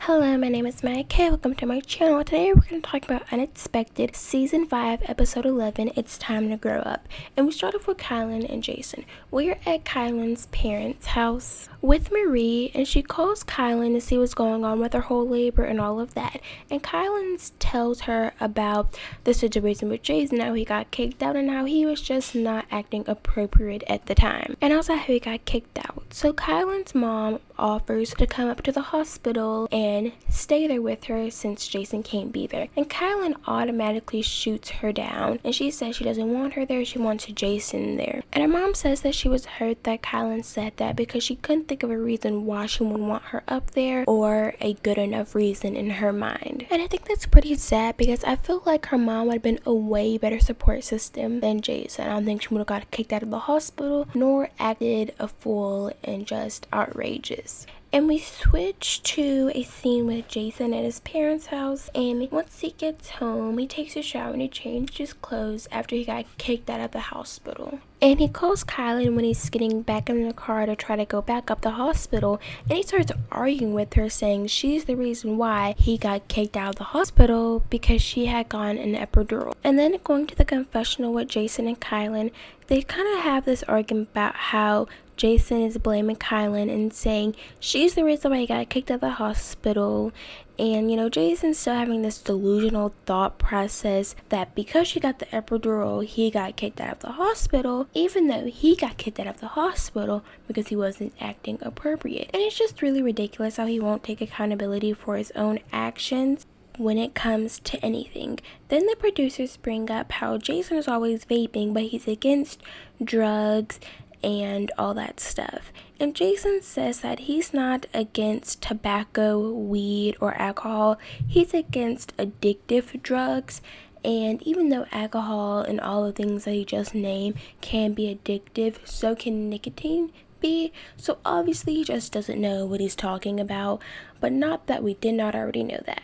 Hello, my name is Maya. Welcome to my channel. Today we're going to talk about Unexpected Season 5, Episode 11, It's Time to Grow Up. And we start off with Kylan and Jason. We're at Kylan's parents' house with Marie, and she calls Kylan to see what's going on with her whole labor and all of that. And Kylan tells her about the situation with Jason, how he got kicked out and how he was just not acting appropriate at the time. And also how he got kicked out. So Kylan's mom offers to come up to the hospital and stay there with her since Jason can't be there. And Kylan automatically shoots her down, and she says she doesn't want her there, she wants Jason there. And her mom says that she was hurt that Kylan said that because she couldn't think of a reason why she would want her up there or a good enough reason in her mind. And I think that's pretty sad because I feel like her mom would have been a way better support system than Jason. I don't think she would have got kicked out of the hospital nor acted a fool and just outrageous. And we switch to a scene with Jason at his parents' house, and once he gets home, he takes a shower and he changed his clothes after he got kicked out of the hospital. And he calls Kylan when he's getting back in the car to try to go back up the hospital, and he starts arguing with her saying she's the reason why he got kicked out of the hospital because she had gotten an epidural. And then going to the confessional with Jason and Kylan, they kind of have this argument about how Jason is blaming Kylan and saying she's the reason why he got kicked out of the hospital. And, Jason's still having this delusional thought process that because she got the epidural, he got kicked out of the hospital, even though he got kicked out of the hospital because he wasn't acting appropriate. And it's just really ridiculous how he won't take accountability for his own actions when it comes to anything. Then the producers bring up how Jason is always vaping, but he's against drugs and all that stuff. And Jason says that he's not against tobacco, weed, or alcohol. He's against addictive drugs. And even though alcohol and all the things that he just named can be addictive, so can nicotine be. So obviously he just doesn't know what he's talking about, but not that we did not already know that.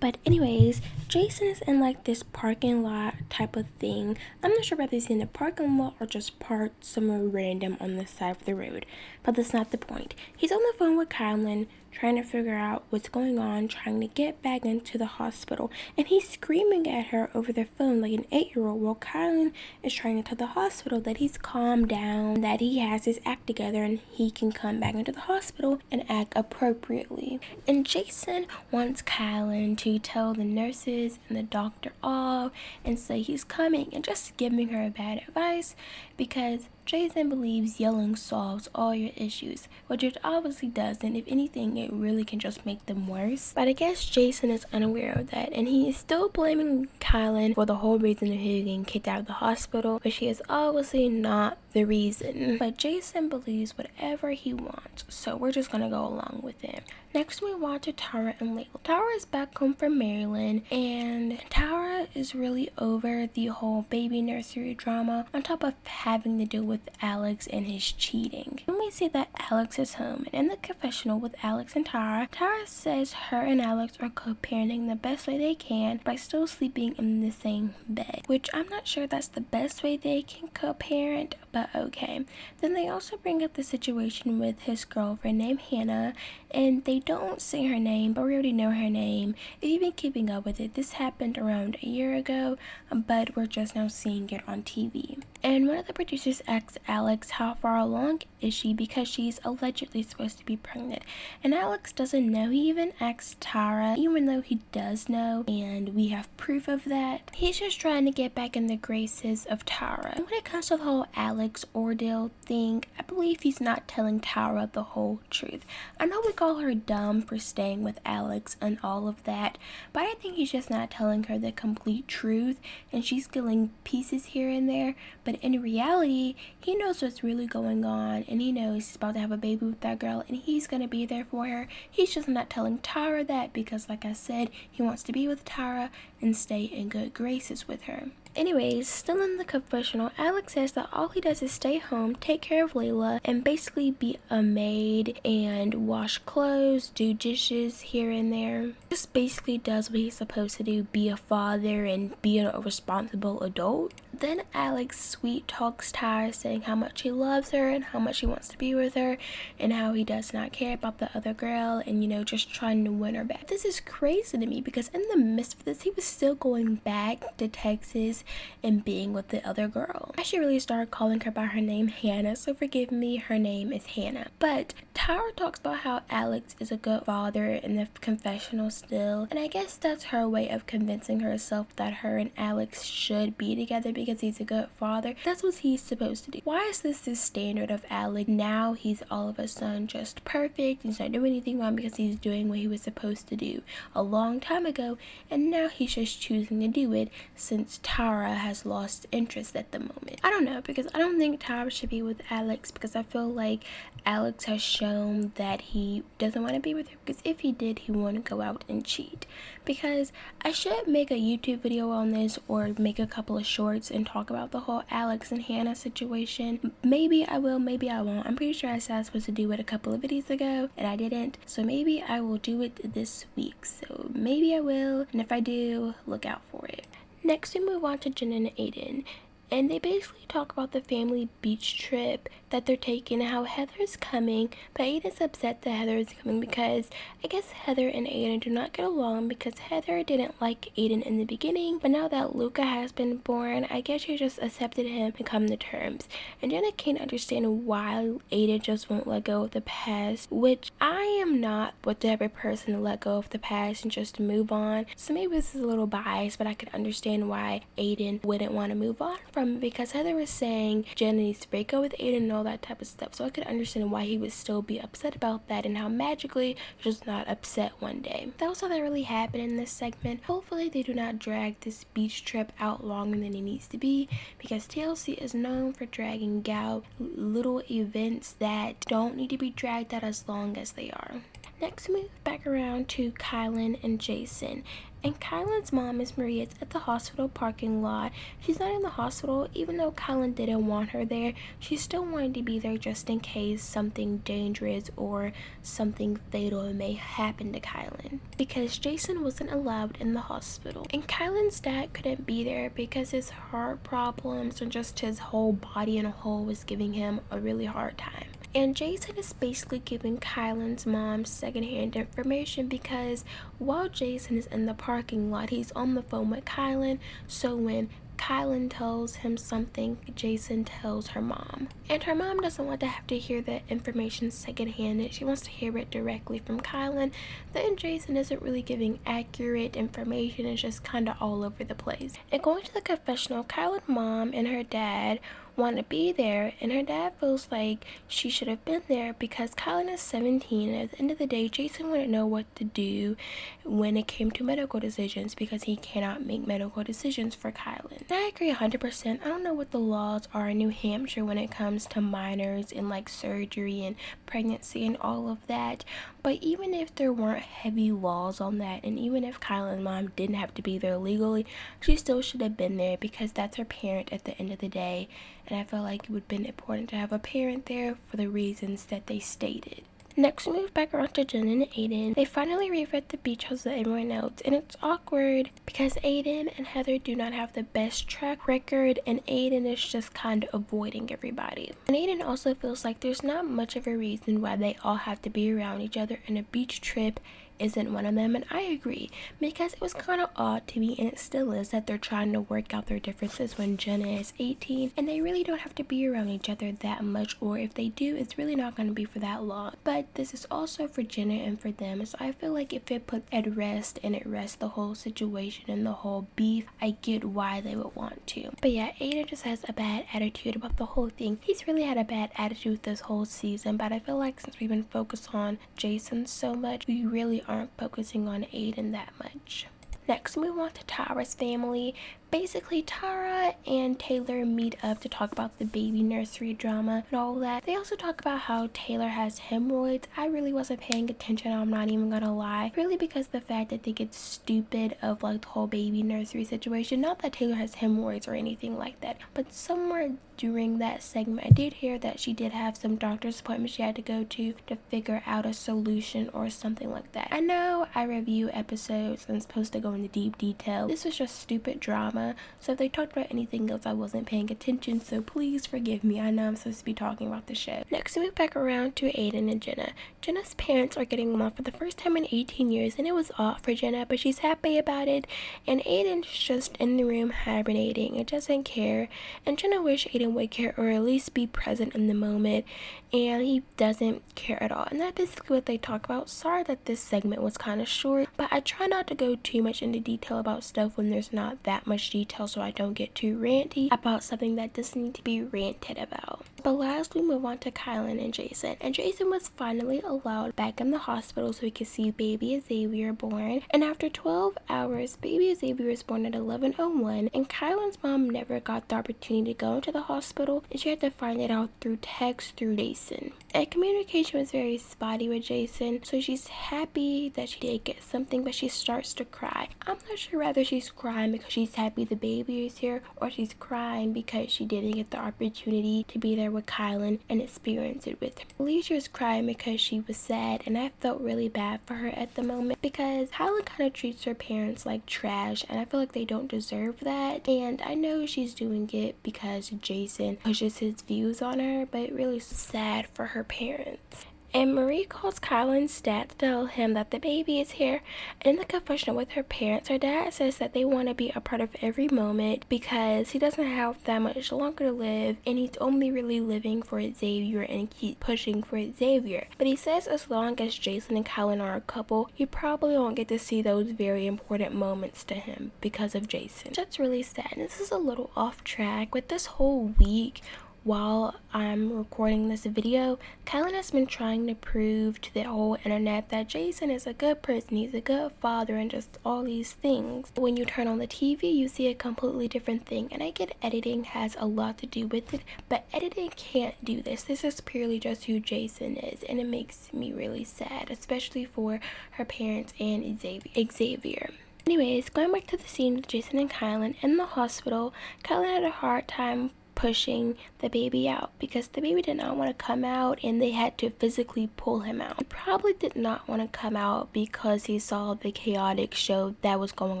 But anyways, Jason is in like this parking lot type of thing. I'm not sure whether he's in the parking lot or just parked somewhere random on the side of the road. But that's not the point. He's on the phone with Kylan, trying to figure out what's going on, trying to get back into the hospital. And he's screaming at her over the phone like an 8-year-old while Kylan is trying to tell the hospital that he's calmed down, that he has his act together, and he can come back into the hospital and act appropriately. And Jason wants Kylan to tell the nurses and the doctor off and say he's coming and just giving her bad advice because Jason believes yelling solves all your issues, which it obviously doesn't. If anything, it really can just make them worse. But I guess Jason is unaware of that, and he is still blaming Kylan for the whole reason of him getting kicked out of the hospital, but she is obviously not the reason. But Jason believes whatever he wants, so we're just gonna go along with it. Next, we watch Tara and Layla. Tara is back home from Maryland, and Tara is really over the whole baby nursery drama, on top of having to deal with Alex and his cheating. Then we see that Alex is home, and in the confessional with Alex and Tara says her and Alex are co-parenting the best way they can by still sleeping in the same bed, which I'm not sure that's the best way they can co-parent, but okay. Then they also bring up the situation with his girlfriend named Hannah, and they don't say her name, but we already know her name. If you've been keeping up with it, this happened around a year ago, but we're just now seeing it on TV. And one of the producers asks Alex how far along is she because she's allegedly supposed to be pregnant. And Alex doesn't know. He even asks Tara, even though he does know, and we have proof of that. He's just trying to get back in the graces of Tara. And when it comes to the whole Alex ordeal thing, I believe he's not telling Tara the whole truth. I know we call her dumb for staying with Alex and all of that, but I think he's just not telling her the complete truth, and she's getting pieces here and there. But in reality, he knows what's really going on, and he knows he's about to have a baby with that girl, and he's going to be there for her. He's just not telling Tara that because, like I said, he wants to be with Tara and stay in good graces with her. Anyways, still in the confessional, Alex says that all he does is stay home, take care of Layla, and basically be a maid and wash clothes, do dishes here and there. Just basically does what he's supposed to do, be a father and be a responsible adult. Then Alex sweet talks Tyra, saying how much he loves her and how much he wants to be with her and how he does not care about the other girl and, just trying to win her back. This is crazy to me because in the midst of this, he was still going back to Texas and being with the other girl. I should really start calling her by her name, Hannah, so forgive me, her name is Hannah. But Tyra talks about how Alex is a good father in the confessional still, and I guess that's her way of convincing herself that her and Alex should be together because he's a good father. That's what he's supposed to do. Why is this standard of Alex? Now he's all of a sudden just perfect, he's not doing anything wrong because he's doing what he was supposed to do a long time ago, and now he's just choosing to do it since Tyra has lost interest at the moment. I don't know, because I don't think Tyra should be with Alex because I feel like Alex has shown that he doesn't want to be with her, because if he did, he wouldn't go out and cheat. Because I should make a YouTube video on this or make a couple of shorts and talk about the whole Alex and Hannah situation. Maybe I will, maybe I won't. I'm pretty sure I said I was supposed to do it a couple of videos ago and I didn't, so maybe I will do it this week. So maybe I will, and if I do, look out for it. Next we move on to Jen and Aiden, and they basically talk about the family beach trip that they're taking and how Heather's coming, but Aiden's upset that Heather is coming because I guess Heather and Aiden do not get along because Heather didn't like Aiden in the beginning, but now that Luca has been born, I guess she just accepted him and come to terms. And Jenna can't understand why Aiden just won't let go of the past, which I am not the type of person to let go of the past and just move on. So maybe this is a little biased, but I could understand why Aiden wouldn't want to move on from it because Heather was saying Jenna needs to break up with Aiden and all that type of stuff. So I could understand why he would still be upset about that and how magically just not upset one day. That was all that really happened in this segment. Hopefully they do not drag this beach trip out longer than it needs to be because TLC is known for dragging out little events that don't need to be dragged out as long as they are. Next, move back around to Kylan and Jason. And Kylan's mom, Miss Maria, is at the hospital parking lot. She's not in the hospital, even though Kylan didn't want her there. She still wanted to be there just in case something dangerous or something fatal may happen to Kylan. Because Jason wasn't allowed in the hospital. And Kylan's dad couldn't be there because his heart problems and just his whole body in a whole was giving him a really hard time. And Jason is basically giving Kylan's mom secondhand information because while Jason is in the parking lot, he's on the phone with Kylan. So when Kylan tells him something, Jason tells her mom. And her mom doesn't want to have to hear that information secondhand. She wants to hear it directly from Kylan. Then Jason isn't really giving accurate information. It's just kind of all over the place. And going to the confessional, Kylan's mom and her dad want to be there, and her dad feels like she should have been there because Kylan is 17, and at the end of the day, Jason wouldn't know what to do when it came to medical decisions because he cannot make medical decisions for Kylan. And I agree 100%. I don't know what the laws are in New Hampshire when it comes to minors and like surgery and pregnancy and all of that, but even if there weren't heavy laws on that, and even if Kylan's mom didn't have to be there legally, she still should have been there because that's her parent at the end of the day. And I feel like it would have been important to have a parent there for the reasons that they stated. Next, we move back around to Jen and Aiden. They finally arrive at the beach house with everyone else, and it's awkward because Aiden and Heather do not have the best track record, and Aiden is just kind of avoiding everybody. And Aiden also feels like there's not much of a reason why they all have to be around each other, and a beach trip isn't one of them. And I agree, because it was kind of odd to me, and it still is, that they're trying to work out their differences when Jenna is 18 and they really don't have to be around each other that much, or if they do, it's really not going to be for that long. But this is also for Jenna and for them, so I feel like if it put at rest and it rests the whole situation and the whole beef, I get why they would want to. But yeah, Aiden just has a bad attitude about the whole thing. He's really had a bad attitude this whole season, but I feel like since we've been focused on Jason so much, we really aren't focusing on Aiden that much. Next, we move on to Tyra's family. Basically, Tyra and Taylor meet up to talk about the baby nursery drama and all that. They also talk about how Taylor has hemorrhoids. I really wasn't paying attention, I'm not even gonna lie. Really because the fact that they get stupid of like the whole baby nursery situation. Not that Taylor has hemorrhoids or anything like that, but somewhere during that segment, I did hear that she did have some doctor's appointments she had to go to figure out a solution or something like that. I know I review episodes and I'm supposed to go into deep detail. This was just stupid drama drama, so if they talked about anything else I wasn't paying attention, so please forgive me. I know I'm supposed to be talking about the show. Next we move back around to Aiden and Jenna. Jenna's parents are getting along for the first time in 18 years, and it was odd for Jenna, but she's happy about it, and Aiden's just in the room hibernating and doesn't care, and Jenna wish Aiden would care or at least be present in the moment, and he doesn't care at all. And that's basically what they talk about. Sorry that this segment was kind of short, but I try not to go too much into detail about stuff when there's not that much detail, so I don't get too ranty about something that doesn't need to be ranted about. But last we move on to Kylan and Jason. And Jason was finally allowed back in the hospital so he could see baby Xavier born. And after 12 hours, baby Xavier was born at 11:01, and Kylan's mom never got the opportunity to go into the hospital, and she had to find it out through text through Jason. And communication was very spotty with Jason, so she's happy that she did get something, but she starts to cry. I'm not sure whether she's crying because she's happy the baby is here, or she's crying because she didn't get the opportunity to be there with Kylan and experience it with her. I believe she was crying because she was sad, and I felt really bad for her at the moment because Kylan kind of treats her parents like trash, and I feel like they don't deserve that. And I know she's doing it because Jason pushes his views on her, but it really is sad for her parents. And Marie calls Kylan's dad to tell him that the baby is here. And in the confessional with her parents, her dad says that they want to be a part of every moment because he doesn't have that much longer to live, and he's only really living for Xavier and keep pushing for Xavier. But he says as long as Jason and Kylan are a couple, he probably won't get to see those very important moments to him because of Jason. That's really sad. This is a little off track. With this whole week, while I'm recording this video, Kylan has been trying to prove to the whole internet that Jason is a good person, he's a good father, and just all these things. When you turn on the TV, you see a completely different thing, and I get editing has a lot to do with it, but editing can't do this. This is purely just who Jason is, and it makes me really sad, especially for her parents and Xavier. Anyways, going back to the scene with Jason and Kylan in the hospital, Kylan had a hard time pushing the baby out because the baby did not want to come out, and they had to physically pull him out. He probably did not want to come out because he saw the chaotic show that was going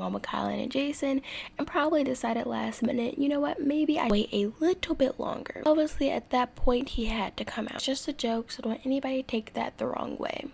on with Kylan and Jason, and probably decided last minute, you know what, maybe I wait a little bit longer. Obviously at that point he had to come out. It's just a joke, so don't anybody take that the wrong way.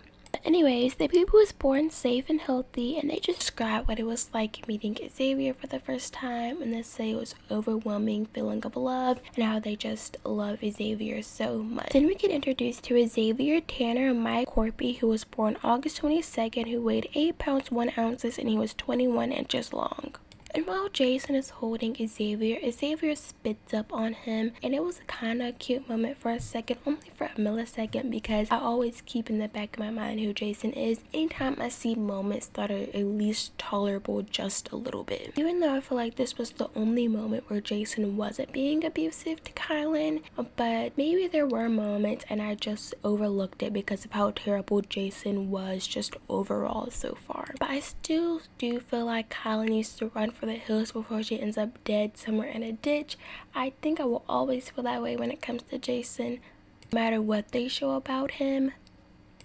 Anyways, the baby was born safe and healthy, and they just described what it was like meeting Xavier for the first time, and they say it was overwhelming feeling of love and how they just love Xavier so much. Then we get introduced to Xavier Tanner Mike Corpy, who was born August 22nd, who weighed 8 pounds 1 ounces, and he was 21 inches long. And while Jason is holding Xavier spits up on him, and it was a kind of cute moment for a second, only for a millisecond, because I always keep in the back of my mind who Jason is anytime I see moments that are at least tolerable just a little bit. Even though I feel like this was the only moment where Jason wasn't being abusive to Kylan, but maybe there were moments and I just overlooked it because of how terrible Jason was just overall so far. But I still do feel like Kylan needs to run for the hills before she ends up dead somewhere in a ditch. I think I will always feel that way when it comes to Jason, no matter what they show about him.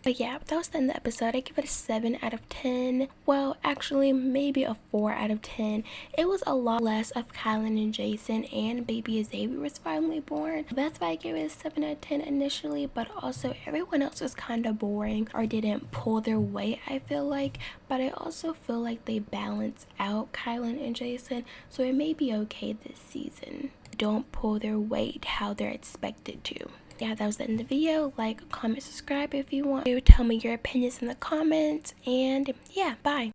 But yeah, that was the end of the episode. I give it a 7 out of 10. Well, actually, maybe a 4 out of 10. It was a lot less of Kylan and Jason, and baby Xavier was finally born. That's why I gave it a 7 out of 10 initially, but also everyone else was kind of boring or didn't pull their weight, I feel like. But I also feel like they balance out Kylan and Jason, so it may be okay this season. Don't pull their weight how they're expected to. Yeah, that was the end of the video. Like, comment, subscribe if you want to. Tell me your opinions in the comments, and yeah, bye.